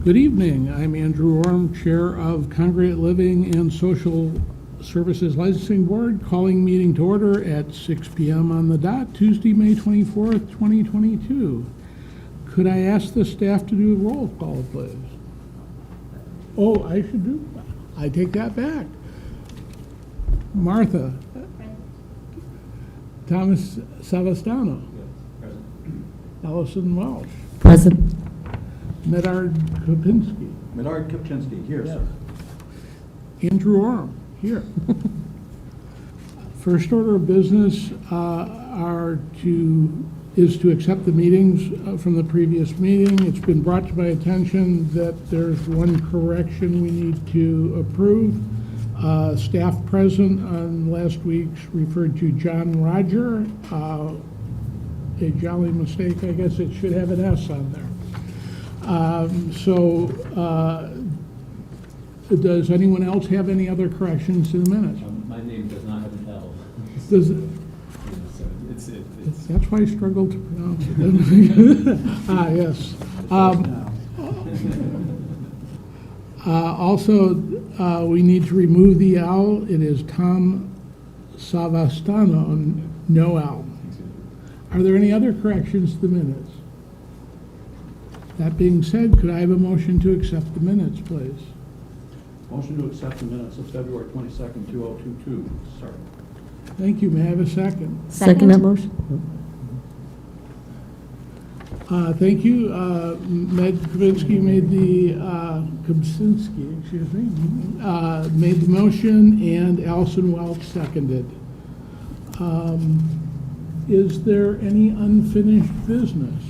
Good evening. I'm Andrew Orm, Chair of Congregate Living and Social Services Licensing Board, calling meeting to order at 6 p.m. on the dot, Tuesday, May 24th, 2022. Could I ask the staff to do a roll call, please? Oh, I should do, I take that back. Martha. Thomas Savastano. Present. Allison Welsh. Present. Medard Kopinski. Millard Kupczynski, here, sir. Andrew Orm, here. First order of business is to accept the meetings from the previous meeting. It's been brought to my attention that there's one correction we need to approve. Staff present on last week's referred to John Roger. A jolly mistake, I guess it should have an S on there. Does anyone else have any other corrections to the minutes? My name does not have an L. Does it? It's That's why I struggled to pronounce it. Yes. Also, we need to remove the L. It is Tom Savastano, no L. Are there any other corrections to the minutes? That being said, could I have a motion to accept the minutes, please? Motion to accept the minutes of February 22nd, 2022, sir. Thank you. May I have a second? Second that motion? Thank you. Med Kubinski made the, made the motion, and Allison Welch seconded. Is there any unfinished business?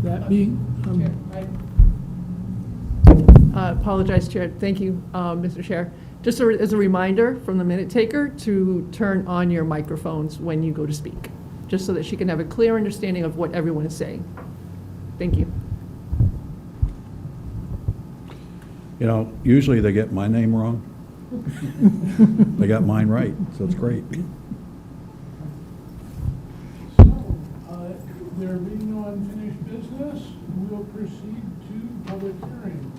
That being, Apologize, Chair. Thank you, Mr. Chair. Just as a reminder from the minute taker to turn on your microphones when you go to speak, just so that she can have a clear understanding of what everyone is saying. Thank you. You know, usually they get my name wrong. They got mine right, so it's great. so, there being no unfinished business, we will proceed to public hearing.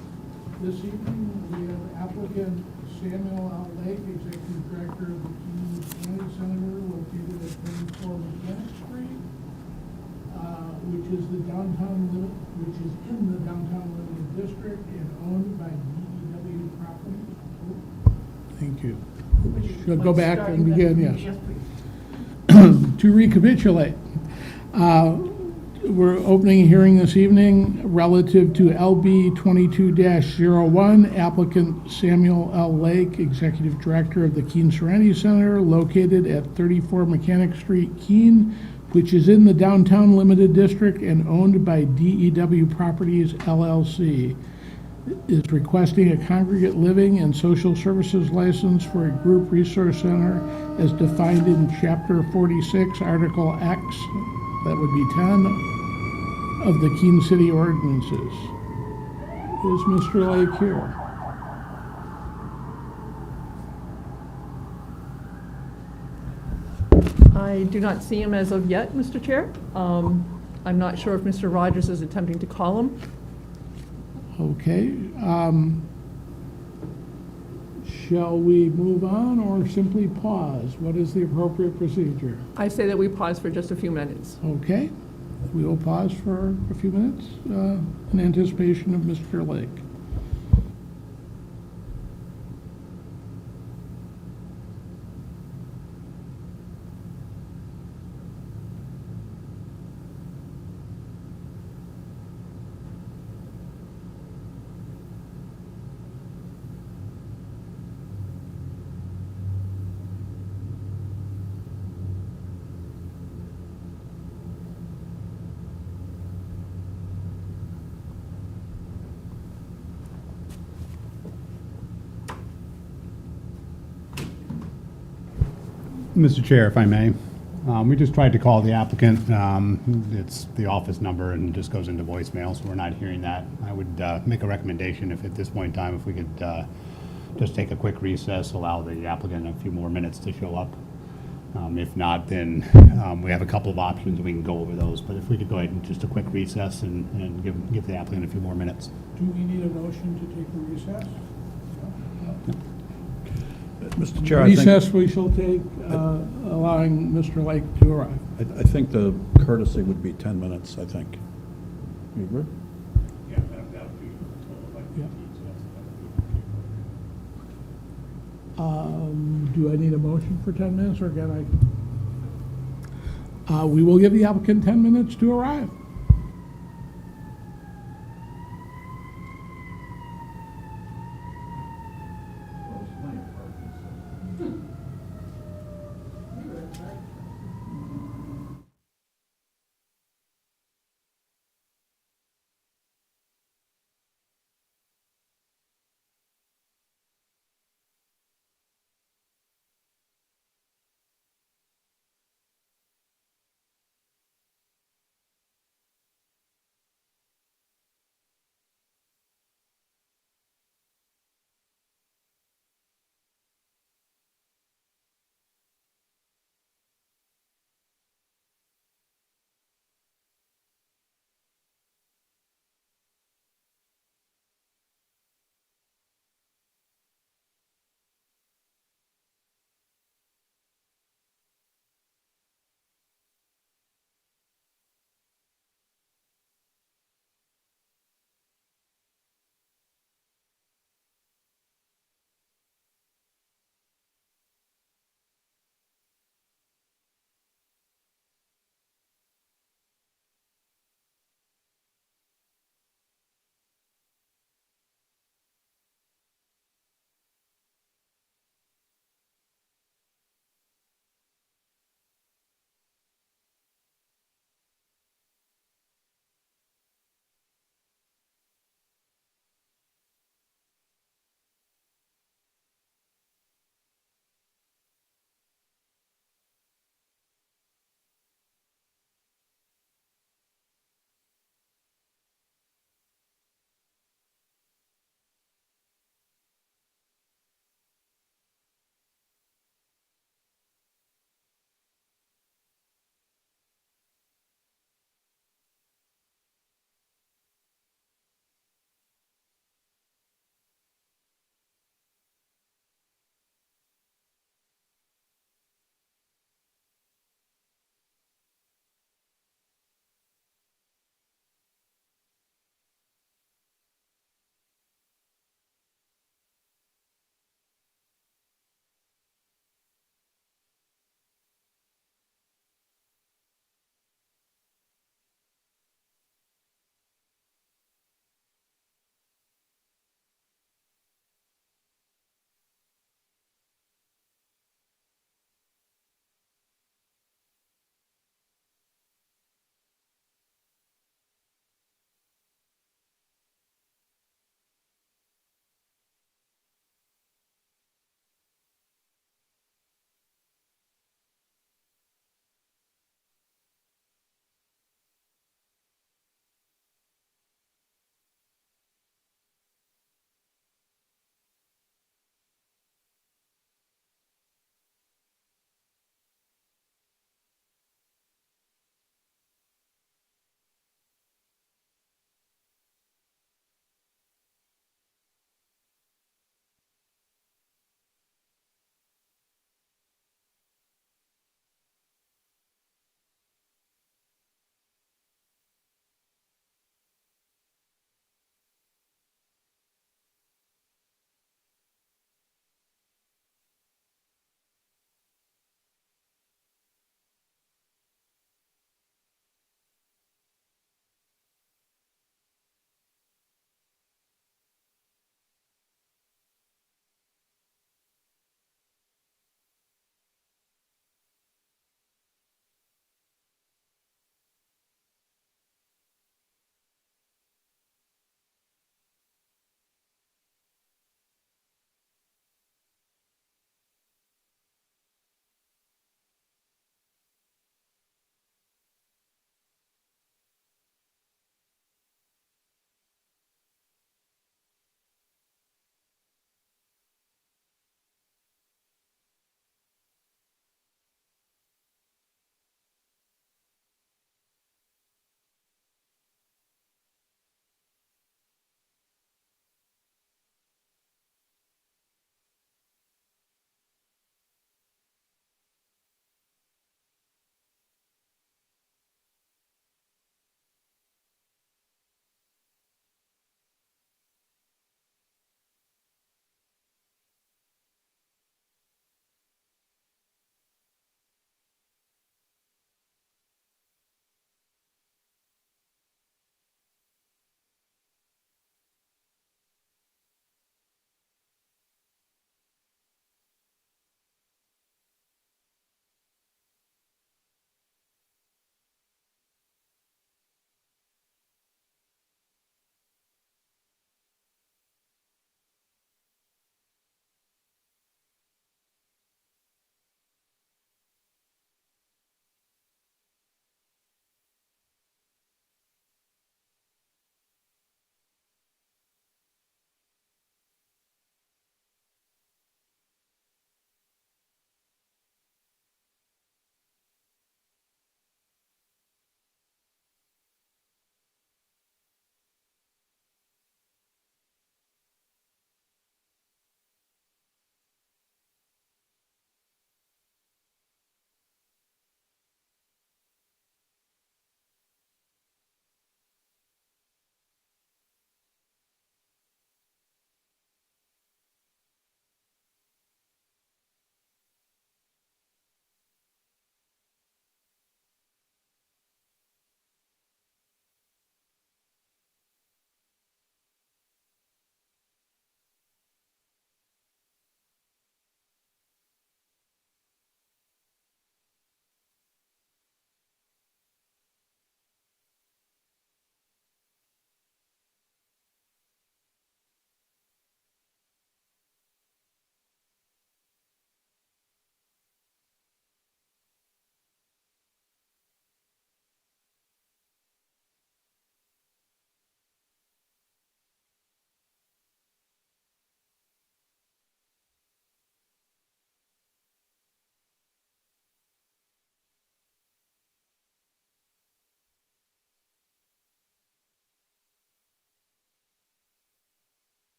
This evening, we have applicant Samuel L. Lake, Executive Director of the Keene County Center, located at 24 Mechanic Street, which is in the downtown limited district and owned by DEW Properties. Thank you. Should go back and begin, yes. To recapitulate, we're opening a hearing this evening relative to LB 22-01, applicant Samuel L. Lake, Executive Director of the Keene Serenity Center, located at 34 Mechanic Street, Keene, which is in the Downtown Limited District and owned by DEW Properties, LLC, is requesting a congregate living and social services license for a group resource center as defined in Chapter 46, Article X, that would be 10, of the Keene City ordinances. Is Mr. Lake here? I do not see him as of yet, Mr. Chair. I'm not sure if Mr. Rogers is attempting to call him. Okay. Shall we move on or simply pause? What is the appropriate procedure? I say that we pause for just a few minutes. Okay. We will pause for a few minutes in anticipation of Mr. Lake. Mr. Chair, if I may, we just tried to call the applicant. It's the office number and just goes into voicemail, so we're not hearing that. I would make a recommendation if at this point in time, if we could just take a quick recess, allow the applicant a few more minutes to show up. If not, then we have a couple of options, we can go over those. But if we could go ahead and just a quick recess and give the applicant a few more minutes. Do we need a motion to take a recess? Mr. Chair, I think, Recess we shall take, allowing Mr. Lake to arrive. I think the courtesy would be 10 minutes, I think. You agree? Yeah, that would be Yeah. Do I need a motion for 10 minutes, or can I? We will give the applicant 10 minutes to arrive.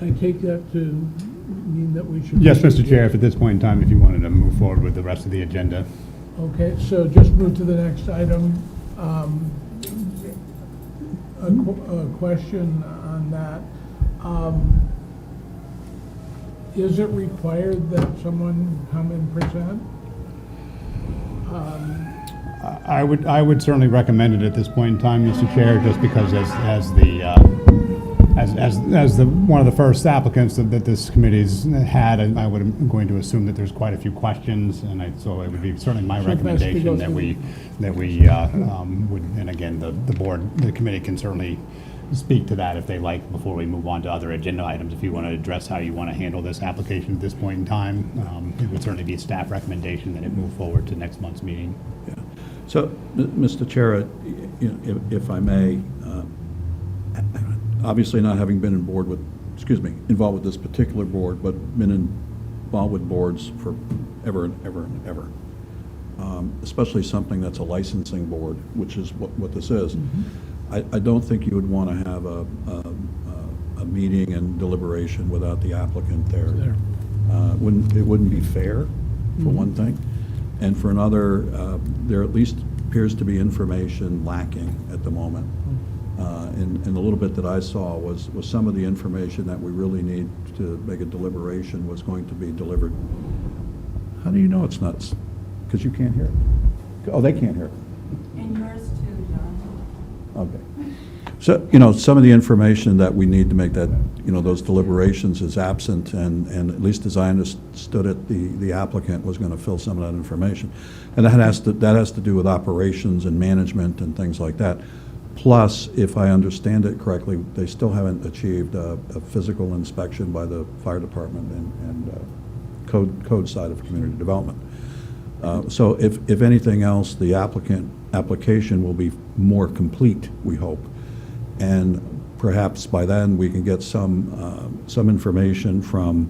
I take that to mean that we should. Yes, Mr. Chair, if at this point in time, if you wanted to move forward with the rest of the agenda. Okay, so just move to the next item. A question on that. Is it required that someone come and present? I would certainly recommend it at this point in time, Mr. Chair, just because as one of the first applicants that this committee's had, I'm going to assume that there's quite a few questions, and so it would be certainly my So it has to recommendation go that through. we would, and again, the committee can certainly speak to that if they like before we move on to other agenda items. If you want to address how you want to handle this application at this point in time, it would certainly be a staff recommendation that it move forward to next month's meeting. Yeah. So, Mr. Chair, if I may, obviously not having been involved with this particular board, but been involved with boards for ever and ever and ever, especially something that's a licensing board, which is what this is. I don't think you would want to have a meeting and deliberation without the applicant there. It wouldn't be fair, for one thing. And for another, there at least appears to be information lacking at the moment. And the little bit that I saw was some of the information that we really need to make a deliberation was going to be delivered. How do you know it's nuts? Because you can't hear it. Oh, they can't hear it. And yours too, John. Okay. So, some of the information that we need to make that, those deliberations is absent, and at least as I understood it, the applicant was going to fill some of that information. And that has to do with operations and management and things like that. Plus, if I understand it correctly, they still haven't achieved a physical inspection by the fire department and code side of community development. So if anything else, the application will be more complete, we hope. And perhaps by then, we can get some information from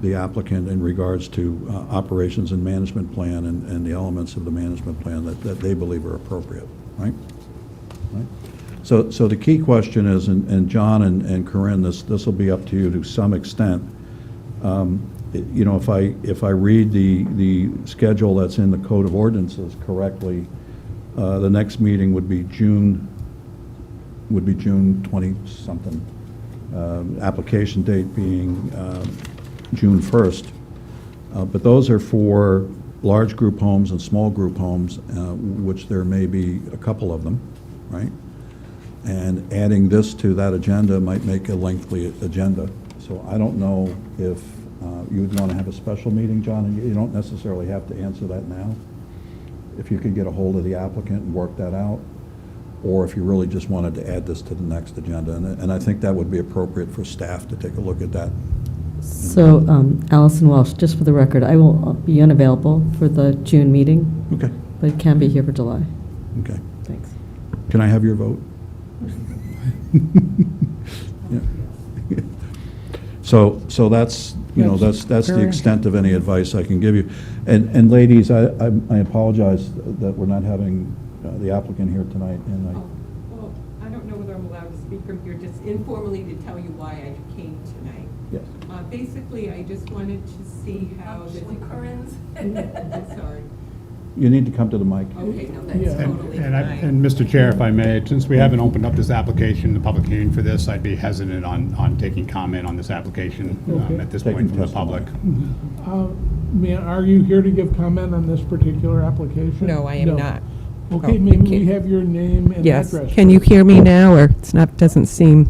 the applicant in regards to operations and management plan and the elements of the management plan that they believe are appropriate, right? Right? So the key question is, and John and Corinne, this will be up to you to some extent. If I read the schedule that's in the Code of Ordinances correctly, the next meeting would be June 20-something. Application date being June 1st. But those are for large group homes and small group homes, which there may be a couple of them, right? And adding this to that agenda might make a lengthy agenda. So I don't know if you would want to have a special meeting, John, and you don't necessarily have to answer that now. If you could get a hold of the applicant and work that out, or if you really just wanted to add this to the next agenda. And I think that would be appropriate for staff to take a look at that. So, Allison Walsh, just for the record, I will be unavailable for the June meeting, Okay, but can be here for July. okay. Thanks. Can I have your vote? Yeah. So that's, that's the extent of any advice I can give you. And ladies, I apologize that we're not having the applicant here tonight, and Well, I don't know whether I'm allowed to speak from here, just informally to tell you why I came tonight. yes. Basically, I just wanted to see how the... Corinne's? Sorry. You need to come to the mic. Okay, no, that's Yeah. totally fine. And Mr. Chair, if I may, since we haven't opened up this application, the public hearing for this, I'd be hesitant on taking comment on this application Okay. at this Taking point from the testimony. public. Are you here to give comment on this particular application? No, I am not. Okay, Oh, maybe okay. we have your name and Yes. address. Can you hear me now, or it's not, doesn't seem,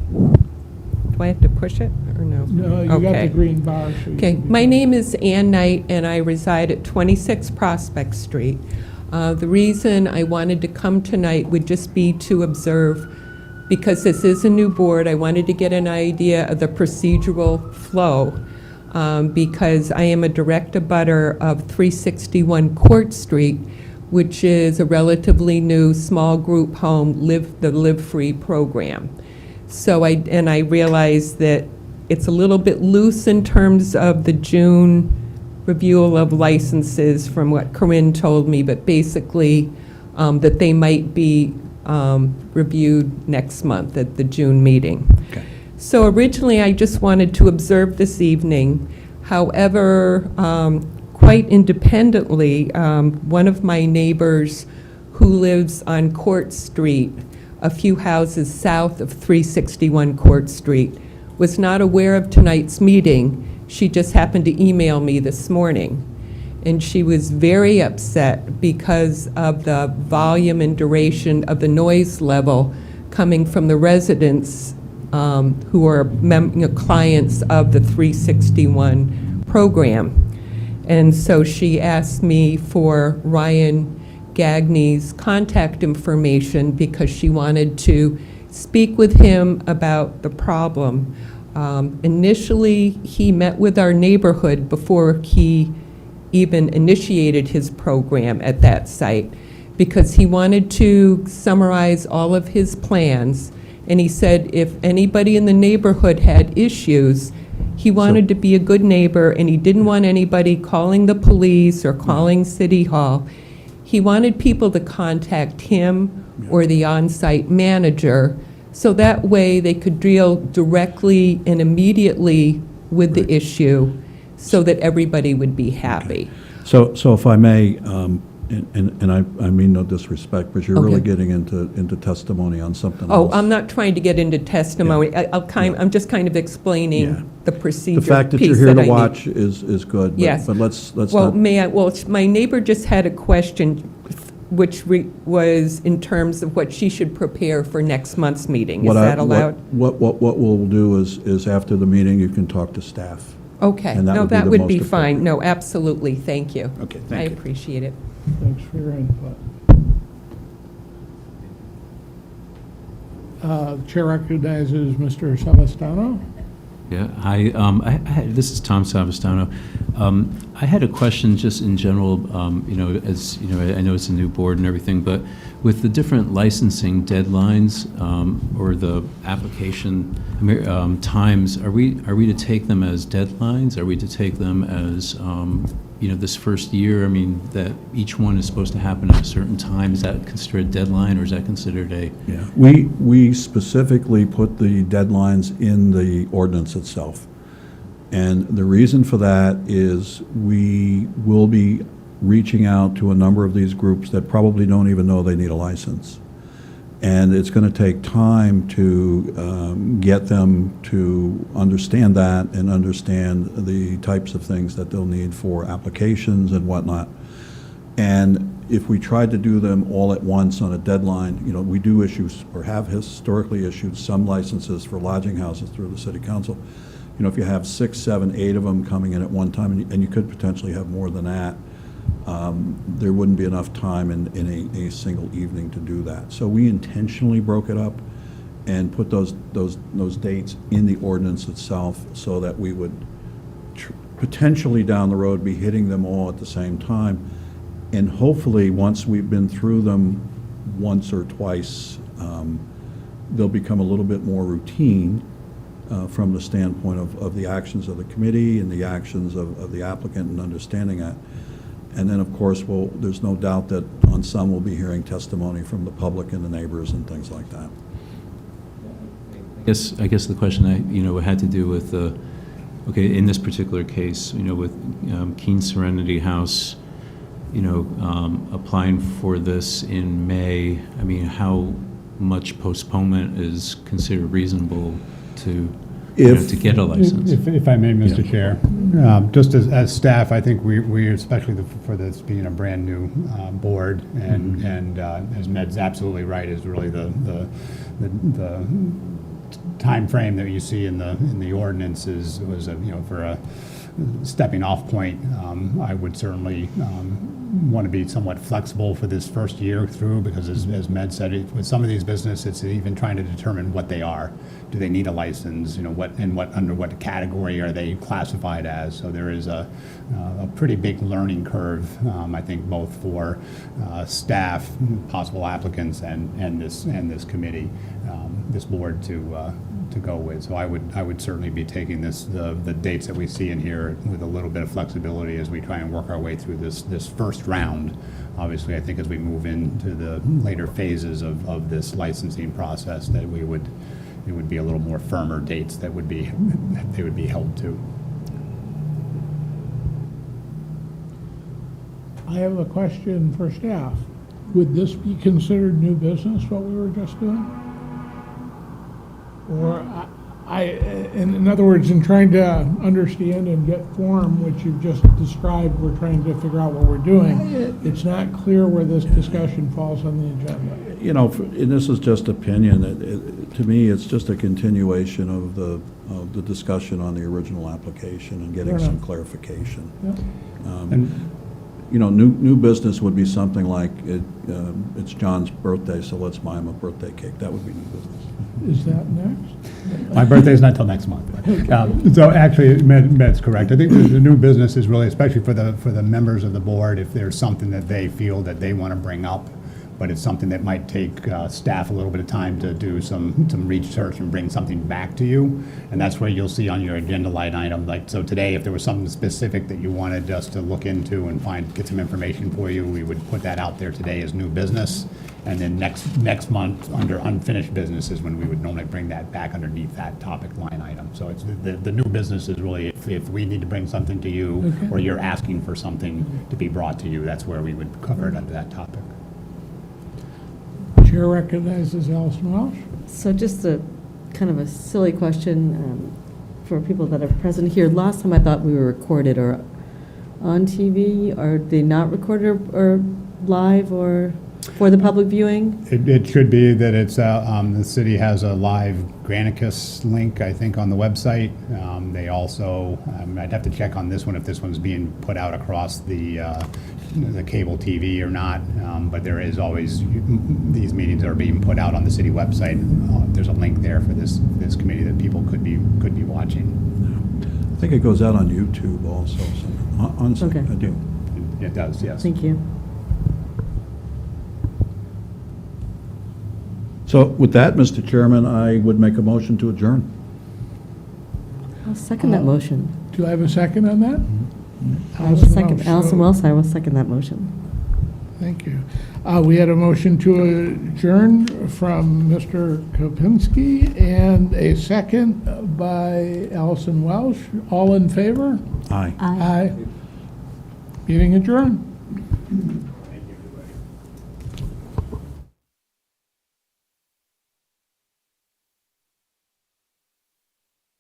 do I have to push it, or no? No, you got the Okay. green bar. So you Okay, can be my fine. name is Ann Knight, and I reside at 26 Prospect Street. The reason I wanted to come tonight would just be to observe, because this is a new board, I wanted to get an idea of the procedural flow, because I am a direct abutter of 361 Court Street, which is a relatively new small group home, the Live Free program. So I realize that it's a little bit loose in terms of the June review of licenses from what Corinne told me, but basically that they might be reviewed next month at the June meeting. Okay. So originally, I just wanted to observe this evening. However, quite independently, one of my neighbors who lives on Court Street, a few houses south of 361 Court Street, was not aware of tonight's meeting. She just happened to email me this morning. And she was very upset because of the volume and duration of the noise level coming from the residents who are clients of the 361 program. And so she asked me for Ryan Gagney's contact information because she wanted to speak with him about the problem. Initially, he met with our neighborhood before he even initiated his program at that site because he wanted to summarize all of his plans. And he said if anybody in the neighborhood had issues, he wanted to be a good neighbor and he didn't want anybody calling the police or calling City Hall. He wanted people to contact him or the on-site manager so that way they could deal directly and immediately with the issue so that everybody would be happy. So if I may, and I mean no disrespect, but you're really Okay. getting into testimony on something Oh, else. I'm not trying to get into testimony. I'm just kind of explaining Yeah. the procedure The fact that you're piece here that to I need. watch is good. but- Yes. But let's Well, not, my neighbor just had a question, which was in terms of what she should prepare for next month's meeting. Is what I- that allowed? What we'll do is after the meeting, you can talk to staff. Okay, and that no, would be that the would most be fine. appropriate. No, absolutely, thank you. Okay, I thank you. appreciate it. Thanks for your input. Chair recognizes Mr. Savastano. Yeah, hi, this is Tom Savastano. I had a question just in general, as, I know it's a new board and everything, but with the different licensing deadlines or the application times, are we to take them as deadlines? Are we to take them as, this first year, that each one is supposed to happen at a certain time? Is that considered a deadline or is that considered a? Yeah, we specifically put the deadlines in the ordinance itself. And the reason for that is we will be reaching out to a number of these groups that probably don't even know they need a license. And it's going to take time to get them to understand that and understand the types of things that they'll need for applications and whatnot. And if we tried to do them all at once on a deadline, we do issue or have historically issued some licenses for lodging houses through the city council. If you have 6, 7, 8 of them coming in at one time, and you could potentially have more than that, there wouldn't be enough time in a single evening to do that. So we intentionally broke it up and put those dates in the ordinance itself so that we would potentially down the road be hitting them all at the same time. And hopefully, once we've been through them once or twice, they'll become a little bit more routine from the standpoint of the actions of the committee and the actions of the applicant and understanding that. And then, of course, there's no doubt that on some we'll be hearing testimony from the public and the neighbors and things like that. I guess the question had to do with in this particular case, with Keen Serenity House, applying for this in May. How much postponement is considered reasonable to get a license? If I may, Mr. Yeah. Chair, just as staff, I think we especially for this being a brand-new board, and as Med's absolutely right, is really the time frame that you see in the ordinance was for a stepping off point. I would certainly want to be somewhat flexible for this first year through, because as Med said, with some of these businesses, it's even trying to determine what they are. Do they need a license? Under what category are they classified as? So there is a pretty big learning curve, I think, both for staff, possible applicants, and this committee, this board to go with. So I would certainly be taking the dates that we see in here with a little bit of flexibility as we try and work our way through this first round. Obviously, I think as we move into the later phases of this licensing process, that we would it would be a little more firmer dates that would be, they would be held to. I have a question for staff. Would this be considered new business, what we were just doing? Or in other words, in trying to understand and get form, which you've just described, we're trying to figure out what we're doing. It's not clear where this discussion falls on the agenda. You know, and this is just opinion. To me, it's just a continuation of the discussion on the original application and getting Fair some enough. clarification. Yeah. And You know, new business would be something like, it's John's birthday, so let's buy him a birthday cake. That would be new business. Is that next? my birthday is not till next month. So actually, Med's correct. I think the new business is really, especially for the members of the board, if there's something that they feel that they want to bring up, but it's something that might take staff a little bit of time to do some research and bring something back to you. And that's where you'll see on your agenda line item, like, so today, if there was something specific that you wanted us to look into and get some information for you, we would put that out there today as new business. And then next month, under unfinished business is when we would normally bring that back underneath that topic line item. So it's the new business is really, if we need to bring something to you, or you're asking for something to be brought to you, that's where we would cover it under that topic. Chair recognizes Allison Welsh. So just a kind of a silly question for people that are present here. Last time I thought we were recorded or on TV. Are they not recorded or live or for the public viewing? It should be that it's, the city has a live Granicus link, I think, on the website. They also, I'd have to check on this one, if this one's being put out across the cable TV or not, but there is always, these meetings are being put out on the city website. There's a link there for this committee that people could be watching. I think it goes out on YouTube also, so, honestly, Okay. I do. It does, yes. Thank you. So with that, Mr. Chairman, I would make a motion to adjourn. I'll second that motion. Do I have a second on that? I will second, Allison Wells, I will second that motion. Thank you. We had a motion to adjourn from Mr. Kopinski and a second by Allison Welsh. All in favor? Aye. Aye. Meeting adjourned.